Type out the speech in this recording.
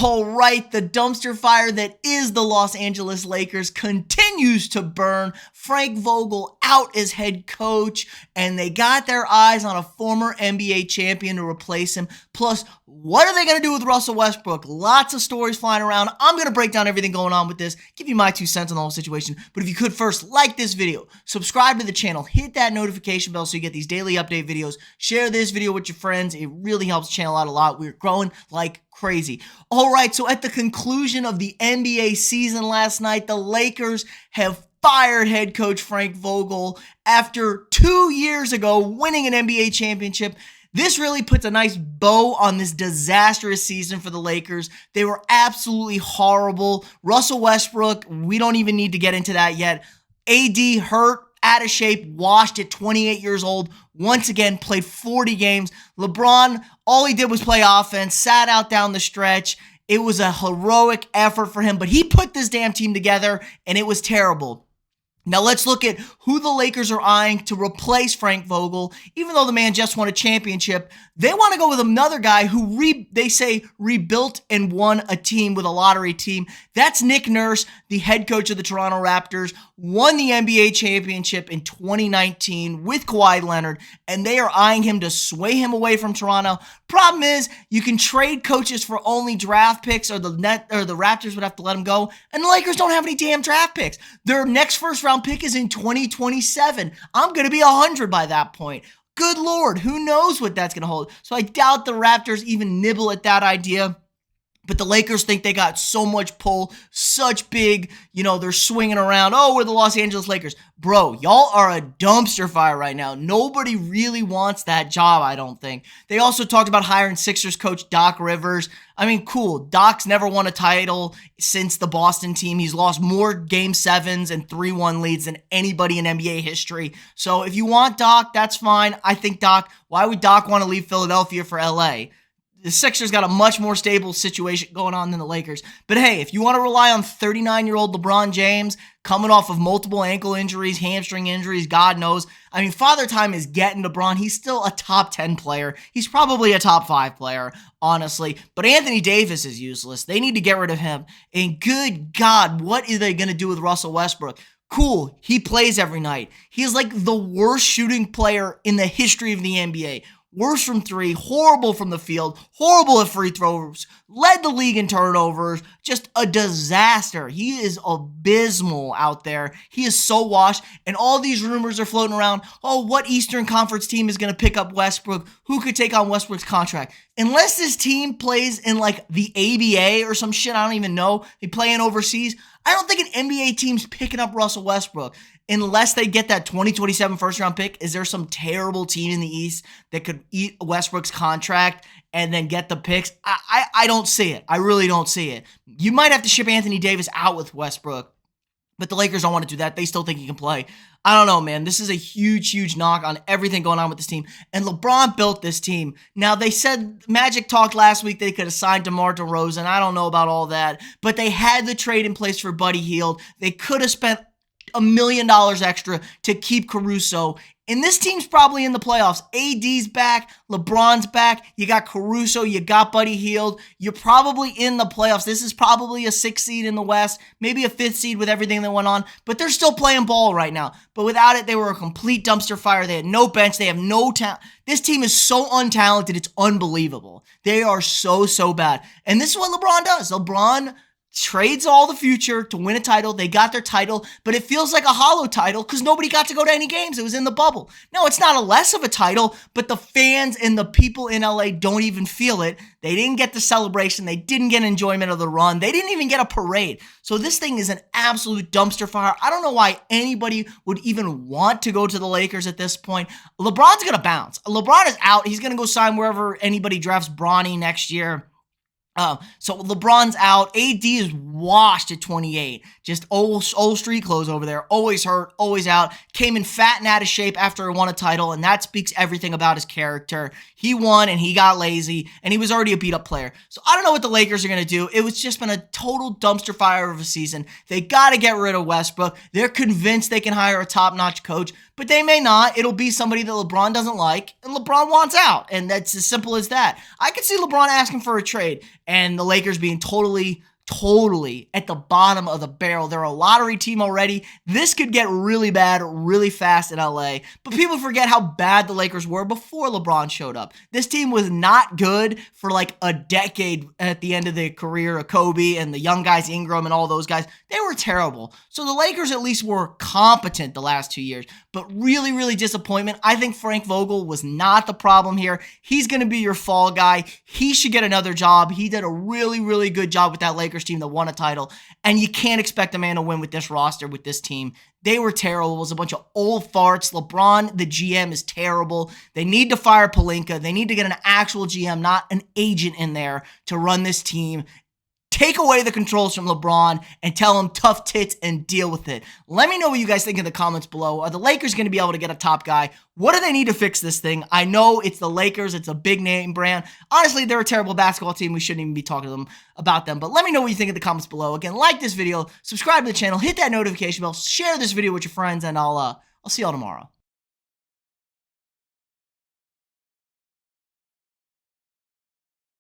All right, the dumpster fire that is the Los Angeles Lakers continues to burn. Frank Vogel out as head coach, and they got their eyes on a former NBA champion to replace him. Plus, what are they going to do with Russell Westbrook? Lots of stories flying around. I'm going to break down everything going on with this, give you my 2 cents on the whole situation. But if you could first, like this video, subscribe to the channel, hit that notification bell so you get these daily update videos, share this video with your friends. It really helps the channel out a lot. We're growing like crazy. All right, so at the conclusion of the NBA season last night, the Lakers have fired head coach Frank Vogel after 2 years ago winning an NBA championship. This really puts a nice bow on this disastrous season for the Lakers. They were absolutely horrible. Russell Westbrook, we don't even need to get into that yet. AD hurt, out of shape, washed at 28 years old. Once again, played 40 games. LeBron, all he did was play offense, sat out down the stretch. It was a heroic effort for him, but he put this damn team together, and it was terrible. Now let's look at who the Lakers are eyeing to replace Frank Vogel. Even though the man just won a championship, they want to go with another guy who they say rebuilt and won a team with a lottery team. That's Nick Nurse, the head coach of the Toronto Raptors, won the NBA championship in 2019 with Kawhi Leonard, and they are eyeing him to sway him away from Toronto. Problem is, you can trade coaches for only draft picks, or the Raptors would have to let him go, and the Lakers don't have any damn draft picks. Their next first round pick is in 2027. I'm going to be 100 by that point. Good Lord, who knows what that's going to hold? So I doubt the Raptors even nibble at that idea. But the Lakers think they got so much pull, such big, they're swinging around. Oh, we're the Los Angeles Lakers. Bro, y'all are a dumpster fire right now. Nobody really wants that job, I don't think. They also talked about hiring Sixers coach Doc Rivers. I mean, cool. Doc's never won a title since the Boston team. He's lost more Game 7s and 3-1 leads than anybody in NBA history. So if you want Doc, that's fine. I think why would Doc want to leave Philadelphia for LA? The Sixers got a much more stable situation going on than the Lakers. But hey, if you want to rely on 39-year-old LeBron James coming off of multiple ankle injuries, hamstring injuries, God knows. I mean, Father Time is getting LeBron. He's still a top 10 player. He's probably a top 5 player, honestly. But Anthony Davis is useless. They need to get rid of him. And good God, what are they going to do with Russell Westbrook? Cool, he plays every night. He's like the worst shooting player in the history of the NBA. Worst from three, horrible from the field, horrible at free throws, led the league in turnovers, just a disaster. He is abysmal out there. He is so washed, and all these rumors are floating around. Oh, what Eastern Conference team is going to pick up Westbrook? Who could take on Westbrook's contract? Unless this team plays in like the ABA or some shit, I don't even know. They play in overseas. I don't think an NBA team's picking up Russell Westbrook unless they get that 2027 first-round pick. Is there some terrible team in the East that could eat Westbrook's contract and then get the picks? I don't see it. I really don't see it. You might have to ship Anthony Davis out with Westbrook, but the Lakers don't want to do that. They still think he can play. I don't know, man. This is a huge, huge knock on everything going on with this team. And LeBron built this team. Now, they said Magic talked last week they could have signed DeMar DeRozan. I don't know about all that. But they had the trade in place for Buddy Hield. They could have spent $1 million extra to keep Caruso. And this team's probably in the playoffs. AD's back. LeBron's back. You got Caruso. You got Buddy Hield. You're probably in the playoffs. This is probably a 6th seed in the West, maybe a 5th seed with everything that went on. But they're still playing ball right now. But without it, they were a complete dumpster fire. They had no bench. They have no talent. This team is so untalented. It's unbelievable. They are so bad. And this is what LeBron does. LeBron trades all the future to win a title. They got their title, but it feels like a hollow title because nobody got to go to any games. It was in the bubble. No, it's not a less of a title, but the fans and the people in LA don't even feel it. They didn't get the celebration. They didn't get enjoyment of the run. They didn't even get a parade. So this thing is an absolute dumpster fire. I don't know why anybody would even want to go to the Lakers at this point. LeBron's going to bounce. LeBron is out. He's going to go sign wherever anybody drafts Bronny next year. So LeBron's out. AD is washed at 28. Just old street clothes over there. Always hurt, always out. Came in fat and out of shape after he won a title, and that speaks everything about his character. He won, and he got lazy, and he was already a beat-up player. So I don't know what the Lakers are going to do. It was just been a total dumpster fire of a season. They got to get rid of Westbrook. They're convinced they can hire a top-notch coach, but they may not. It'll be somebody that LeBron doesn't like, and LeBron wants out, and that's as simple as that. I could see LeBron asking for a trade, and the Lakers being totally at the bottom of the barrel. They're a lottery team already. This could get really bad really fast in LA. But people forget how bad the Lakers were before LeBron showed up. This team was not good for like a decade at the end of the career of Kobe and the young guys, Ingram and all those guys. They were terrible. So the Lakers at least were competent the last 2 years. But really disappointment. I think Frank Vogel was not the problem here. He's going to be your fall guy. He should get another job. He did a really good job with that Lakers team that won a title. And you can't expect a man to win with this roster, with this team. They were terrible. It was a bunch of old farts. LeBron, the GM, is terrible. They need to fire Pelinka. They need to get an actual GM, not an agent in there to run this team. Take away the controls from LeBron and tell him tough tits and deal with it. Let me know what you guys think in the comments below. Are the Lakers going to be able to get a top guy? What do they need to fix this thing? I know it's the Lakers. It's a big name brand. Honestly, they're a terrible basketball team. We shouldn't even be talking to them about them. But let me know what you think in the comments below. Again, like this video, subscribe to the channel, hit that notification bell, share this video with your friends, and I'll see y'all tomorrow.